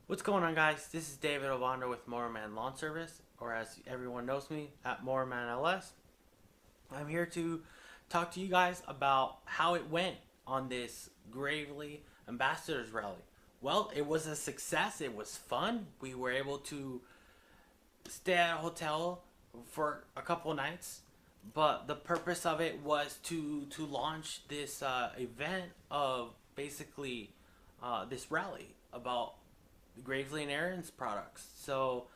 What's going on, guys? This is David Obando with Mower Lawn Service, or as everyone knows me, at Mower LS. I'm here to talk to you guys about how it went on this Gravely Ambassadors Rally. Well, it was a success. It was fun. We were able to stay at a hotel for a couple nights, but the purpose of it was to launch this event of basically this rally about Gravely and Aaron's products. So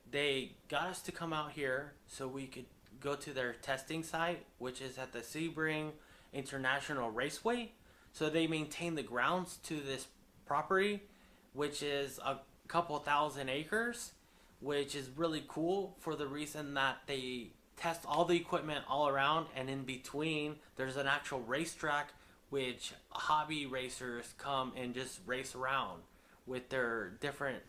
they got us to come out here so we could go to their testing site, which is at the Sebring International Raceway. So they maintain the grounds to this property, which is a couple thousand acres, which is really cool for the reason that they test all the equipment all around, and in between there's an actual racetrack which hobby racers come and just race around with their different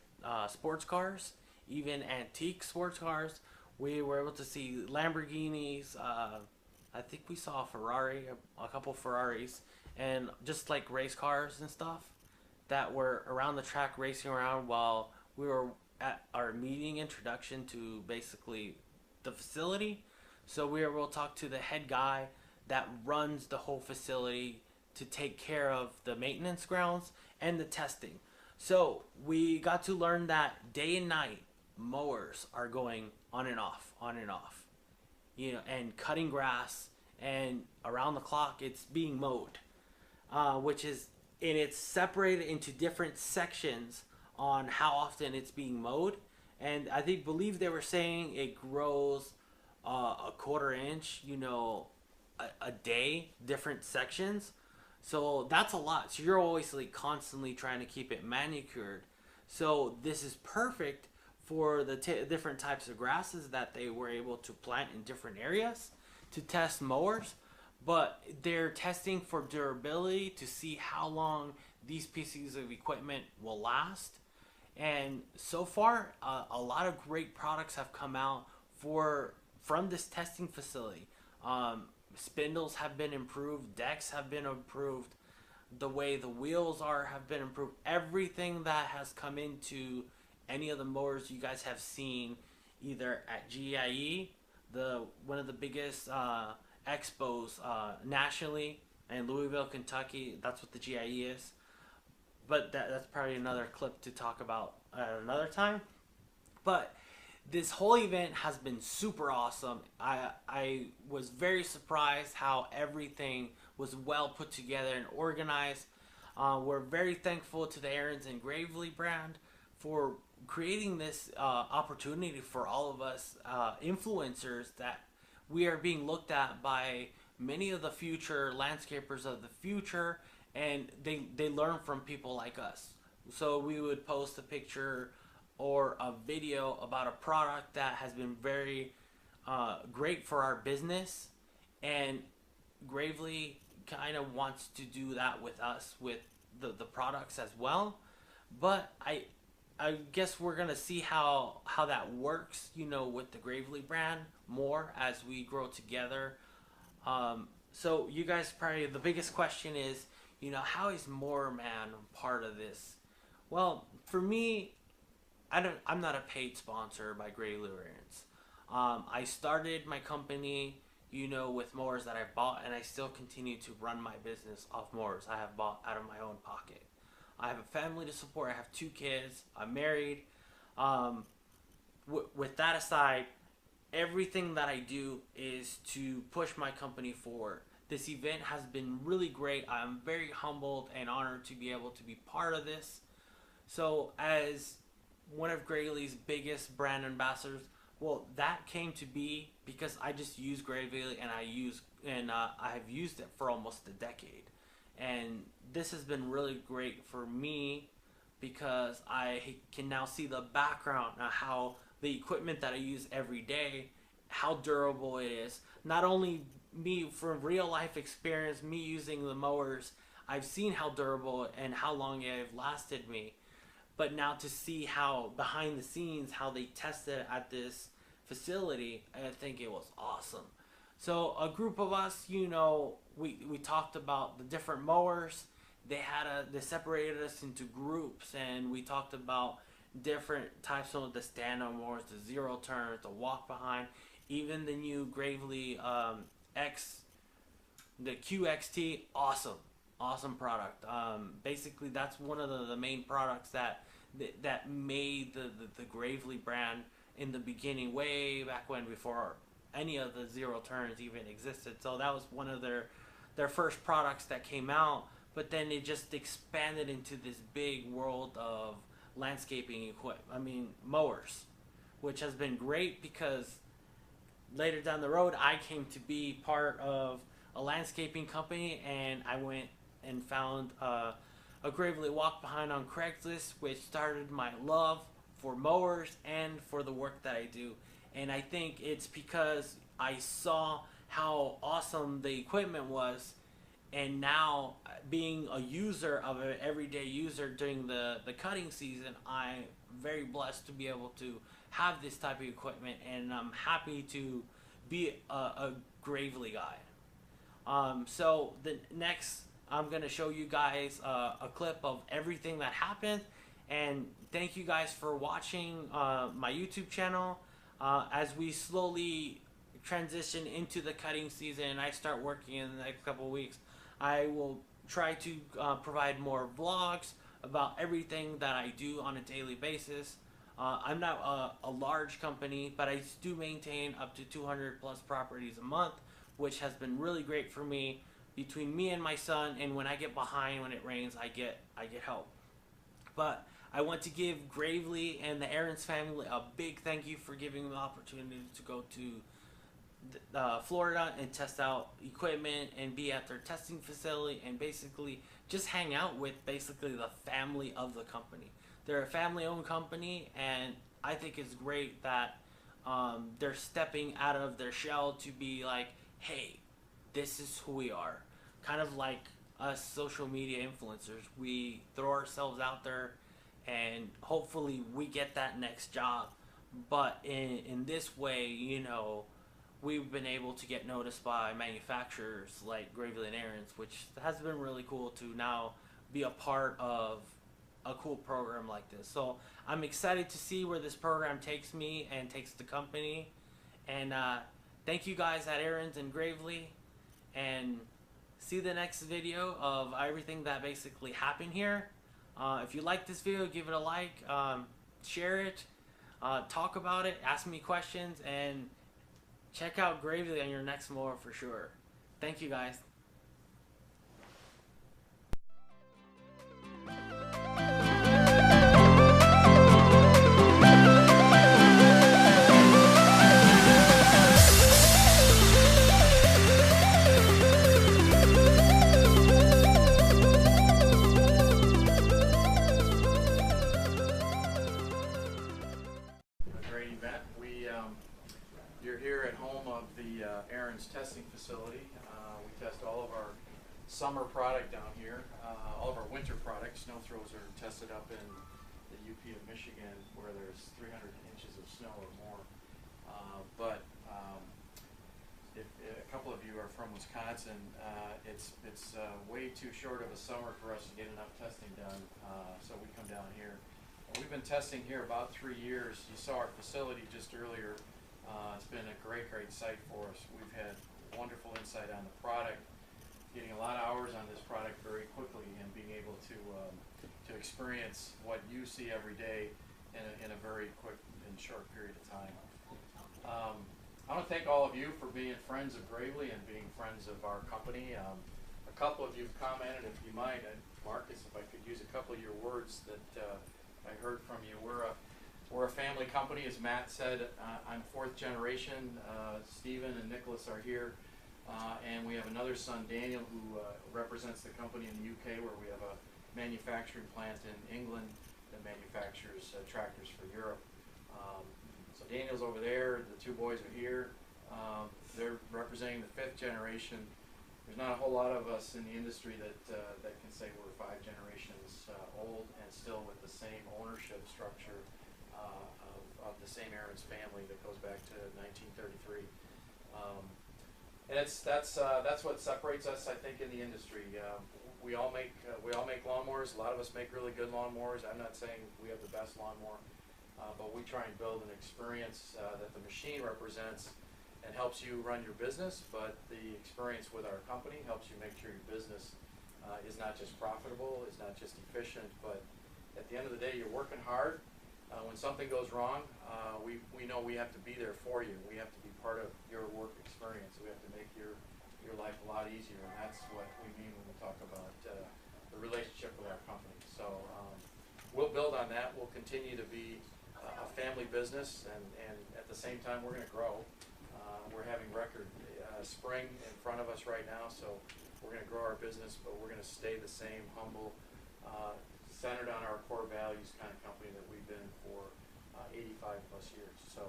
sports cars, even antique sports cars. We were able to see Lamborghinis. I think we saw a Ferrari, a couple Ferraris, and just like race cars and stuff that were around the track racing around while we were at our meeting introduction to basically the facility. So we were able to talk to the head guy that runs the whole facility to take care of the maintenance grounds and the testing. So we got to learn that day and night mowers are going on and off, and cutting grass, and around the clock it's being mowed, which is, and it's separated into different sections on how often it's being mowed. And I think believe they were saying it grows a quarter inch, a day, different sections. So that's a lot. So you're always like constantly trying to keep it manicured. So this is perfect for the different types of grasses that they were able to plant in different areas to test mowers. But they're testing for durability to see how long these pieces of equipment will last. And so far, a lot of great products have come out from this testing facility. Spindles have been improved, decks have been improved, the way the wheels are have been improved. Everything that has come into any of the mowers you guys have seen, either at GIE, the one of the biggest expos nationally, in Louisville, Kentucky. That's what the GIE is. But that's probably another clip to talk about at another time. But this whole event has been super awesome. I was very surprised how everything was well put together and organized. We're very thankful to the Aaron's and Gravely brand for creating this opportunity for all of us influencers, that we are being looked at by many of the future landscapers of the future, and they learn from people like us. So we would post a picture or a video about a product that has been very great for our business, and Gravely kind of wants to do that with us with the products as well. But I guess we're gonna see how that works, with the Gravely brand more as we grow together. So you guys, probably the biggest question is, how is More Man part of this? Well, for me, I'm not a paid sponsor by Gravely Aaron's. I started my company, with mowers that I've bought, and I still continue to run my business off mowers I have bought out of my own pocket. I have a family to support. I have 2 kids. I'm married. With that aside, everything that I do is to push my company forward. This event has been really great. I'm very humbled and honored to be able to be part of this. So, as one of Gravely's biggest brand ambassadors, well, that came to be because I just use Gravely, and I have used it for almost a decade. And this has been really great for me because I can now see the background of how the equipment that I use every day, how durable it is. Not only me from real life experience, me using the mowers, I've seen how durable and how long it have lasted me. But now to see how behind the scenes, how they tested at this facility, I think it was awesome. So a group of us, we talked about the different mowers. They separated us into groups, and we talked about different types of the stand-on mowers, the zero turns, the walk behind, even the new Gravely X, the QXT, awesome product. Basically, that's one of the main products that made the Gravely brand in the beginning, way back when, before any of the zero turns even existed. So that was one of their first products that came out. But then it just expanded into this big world of landscaping equipment. I mean, mowers, which has been great because later down the road, I came to be part of a landscaping company, and I went and found a Gravely walk behind on Craigslist, which started my love for mowers and for the work that I do. And I think it's because I saw how awesome the equipment was, and now being a user of an everyday user during the cutting season, I'm very blessed to be able to have this type of equipment, and I'm happy to be a Gravely guy. So the next, I'm gonna show you guys a clip of everything that happened, and thank you guys for watching my YouTube channel. As we slowly transition into the cutting season and I start working in the next couple of weeks, I will try to provide more vlogs about everything that I do on a daily basis. I'm not a large company, but I do maintain up to 200 plus properties a month, which has been really great for me. Between me and my son, and when I get behind when it rains, I get help. But I want to give Gravely and the Aarons family a big thank you for giving me the opportunity to go to Florida and test out equipment and be at their testing facility and basically just hang out with basically the family of the company. They're a family-owned company, and I think it's great that they're stepping out of their shell to be like, hey, this is who we are. Kind of like us social media influencers. We throw ourselves out there, and hopefully we get that next job. But in this way, you know, we've been able to get noticed by manufacturers like Gravely and Aarons, which has been really cool to now be a part of a cool program like this. So I'm excited to see where this program takes me and takes the company. And thank you guys at Aarons and Gravely, and see the next video of everything that basically happened here. If you like this video, give it a like, share it, talk about it, ask me questions, and check out Gravely on your next mower for sure. Thank you guys. You're here at home of the Aarons testing facility. We test all of our summer product down here. All of our winter products, snow throws, are tested up in the UP of Michigan, where there's 300 inches of snow or more. But if a couple of you are from Wisconsin, it's way too short of a summer for us to get enough testing done. So we come down here. We've been testing here about 3 years. You saw our facility just earlier. It's been a great site for us. We've had wonderful insight on the product, getting a lot of hours on this product very quickly, and being able to experience what you see every day in a very quick and short period of time. I want to thank all of you for being friends of Gravely and being friends of our company. A couple of you have commented, if you might, Marcus, if I could use a couple of your words that I heard from you. We're a family company, as Matt said. I'm fourth generation. Stephen and Nicholas are here. And we have another son, Daniel, who represents the company in the UK, where we have a manufacturing plant in England that manufactures tractors for Europe. So Daniel's over there. The two boys are here. They're representing the fifth generation. There's not a whole lot of us in the industry that can say we're 5 generations old and still with the same ownership structure of the same Aarons family that goes back to 1933. And that's what separates us, I think, in the industry. we all make lawnmowers. A lot of us make really good lawnmowers. I'm not saying we have the best lawnmower, but we try and build an experience that the machine represents and helps you run your business, but the experience with our company helps you make sure your business is not just profitable, is not just efficient, but at the end of the day, you're working hard. When something goes wrong, we know we have to be there for you. We have to be part of your work experience. We have to make your life a lot easier, and that's what we mean when we talk about the relationship with our company. So we'll build on that. We'll continue to be a family business, and at the same time, we're going to grow. We're having record spring in front of us right now, so we're going to grow our business, but we're going to stay the same humble, centered on our core values kind of company that we've been for 85 plus years. So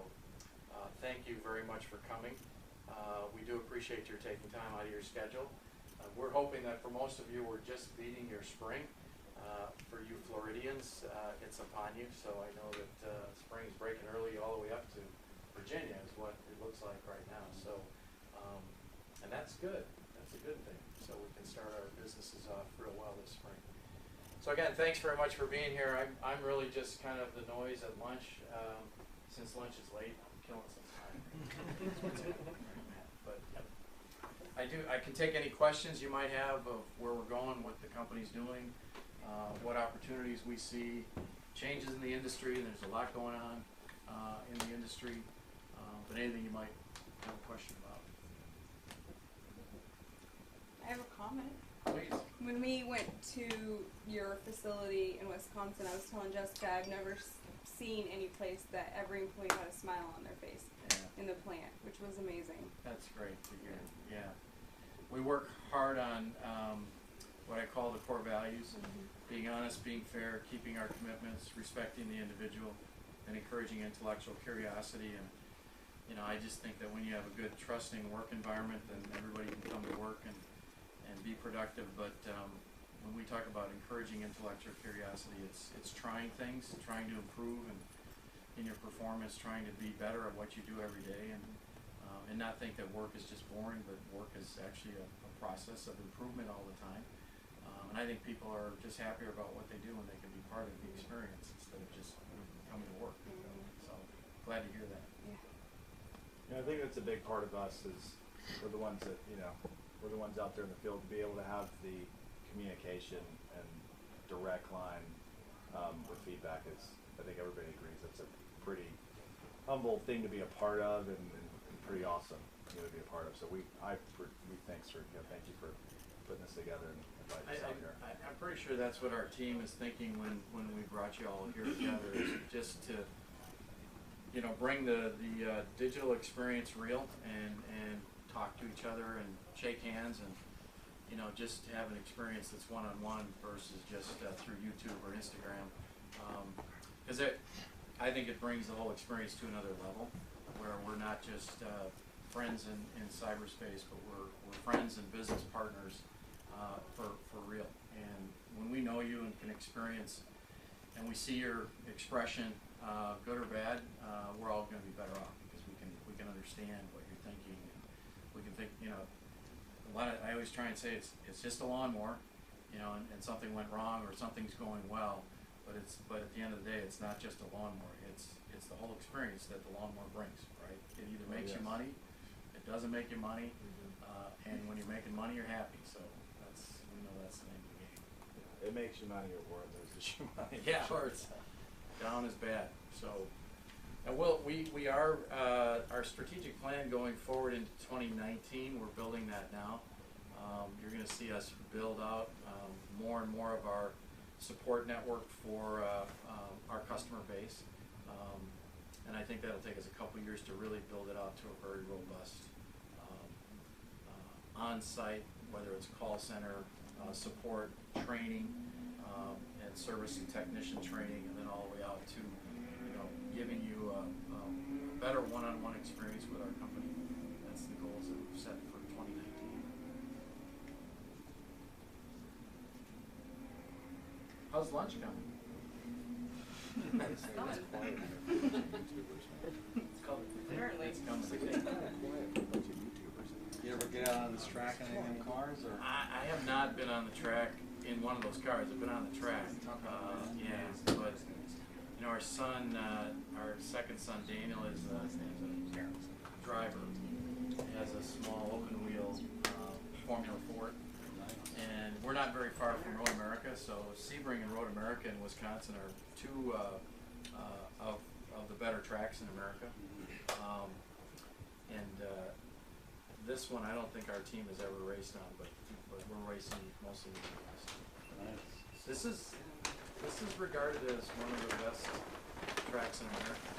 thank you very much for coming. We do appreciate your taking time out of your schedule. We're hoping that for most of you, we're just beating your spring. For you Floridians, it's upon you, so I know that spring's breaking early all the way up to Virginia is what it looks like right now. So, and that's good. That's a good thing. So we can start our businesses off real well this spring. So again, thanks very much for being here. I'm really just kind of the noise at lunch. Since lunch is late, I'm killing some time. But I can take any questions you might have of where we're going, what the company's doing, what opportunities we see, changes in the industry. There's a lot going on in the industry. But anything you might have a question about. I have a comment. Please. When we went to your facility in Wisconsin, I was telling Jessica I've never seen any place that every employee had a smile on their face in the plant, which was amazing. That's great to hear. Yeah. We work hard on what I call the core values, being honest, being fair, keeping our commitments, respecting the individual, and encouraging intellectual curiosity. And I just think that when you have a good, trusting work environment, then everybody can come to work and be productive. But when we talk about encouraging intellectual curiosity, it's trying things, trying to improve and in your performance, trying to be better at what you do every day, and not think that work is just boring, but work is actually a process of improvement all the time. And I think people are just happier about what they do when they can be part of the experience instead of just coming to work. So glad to hear that. I think that's a big part of us is we're the ones that, we're the ones out there in the field to be able to have the communication and direct line with feedback is, I think everybody agrees, that's a pretty humble thing to be a part of and pretty awesome to be a part of. So we thank you for putting this together and inviting us out here. I'm pretty sure that's what our team is thinking when we brought you all here together, is just to bring the digital experience real and talk to each other and shake hands and just have an experience that's one-on-one versus just through YouTube or Instagram. Because I think it brings the whole experience to another level where we're not just friends in cyberspace, but we're friends and business partners for real. And when we know you and can experience and we see your expression, good or bad, we're all going to be better off because we can understand what you're thinking. And we can think, I always try and say it's just a lawnmower, and something went wrong or something's going well, but at the end of the day, it's not just a lawnmower. It's the whole experience that the lawnmower brings, right? It either makes you money, it doesn't make you money, and when you're making money, you're happy. So we know that's the name of the game. It makes you money or it loses you money. Yeah, or it's down is bad. So, and we are our strategic plan going forward into 2019. We're building that now. You're going to see us build out more and more of our support network for our customer base, and I think that'll take us a couple years to really build it out to a very robust on-site, whether it's call center support, training, and service and technician training, and then all the way out to giving you a better one-on-one experience with our company. That's the goals that we've set for 2019. How's lunch coming? It's apparently. It's coming. You ever get out on this track in any cars? Or? I have not been on the track in one of those cars. I've been on the track. Yeah, but you know, our son, our second son Daniel is a driver. He has a small open wheel Formula Ford, and we're not very far from Road America. So Sebring and Road America in Wisconsin are two of the better tracks in America. This one I don't think our team has ever raced on, but we're racing mostly in the West. This is regarded as one of the best tracks in America.